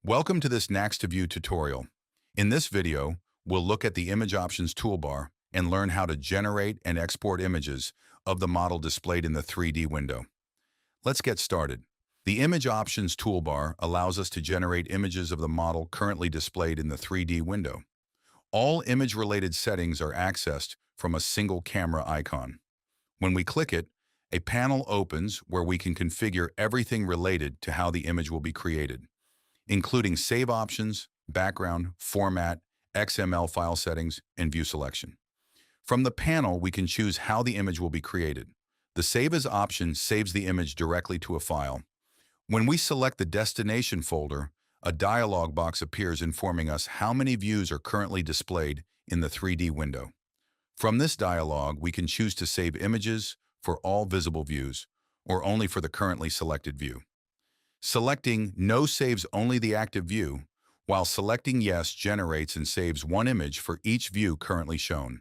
Welcome to this NaxToView tutorial. In this video, we'll look at the Image Options toolbar and learn how to generate and export images of the model displayed in the 3D window. Let's get started. The Image Options toolbar allows us to generate images of the model currently displayed in the 3D window. All image-related settings are accessed from a single camera icon. When we click it, a panel opens where we can configure everything related to how the image will be created, including save options, background, format, XML file settings, and view selection. From the panel, we can choose how the image will be created. The Save As option saves the image directly to a file. When we select the destination folder, a dialog box appears informing us how many views are currently displayed in the 3D window. From this dialog, we can choose to save images for all visible views, or only for the currently selected view. Selecting No saves only the active view, while selecting Yes generates and saves one image for each view currently shown.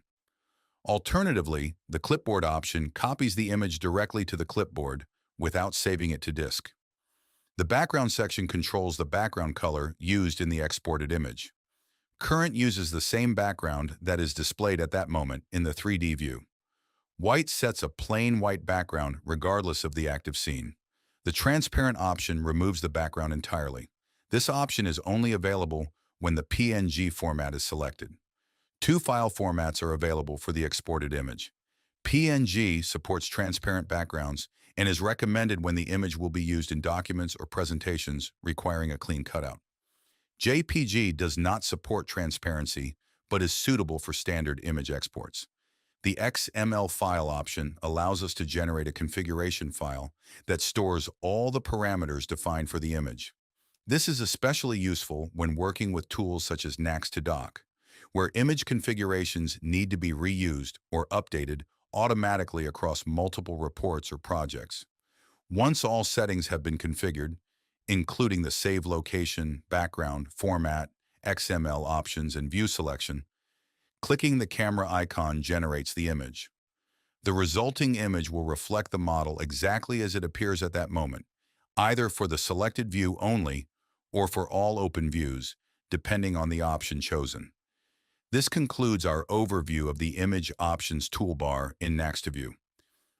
Alternatively, the Clipboard option copies the image directly to the clipboard without saving it to disk. The Background section controls the background color used in the exported image. Current uses the same background that is displayed at that moment in the 3D view. White sets a plain white background regardless of the active scene. The Transparent option removes the background entirely. This option is only available when the PNG format is selected. Two file formats are available for the exported image. PNG supports transparent backgrounds and is recommended when the image will be used in documents or presentations requiring a clean cutout. JPG does not support transparency, but is suitable for standard image exports. The XML File option allows us to generate a configuration file that stores all the parameters defined for the image. This is especially useful when working with tools such as NaxToDoc, where image configurations need to be reused or updated automatically across multiple reports or projects. Once all settings have been configured, including the save location, background, format, XML options, and view selection, clicking the camera icon generates the image. The resulting image will reflect the model exactly as it appears at that moment, either for the selected view only or for all open views, depending on the option chosen. This concludes our overview of the Image Options toolbar in NaxToView.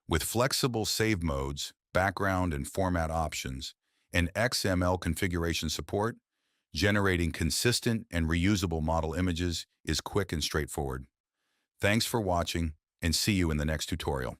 With flexible save modes, background and format options, and XML configuration support, generating consistent and reusable model images is quick and straightforward. Thanks for watching, and see you in the next tutorial.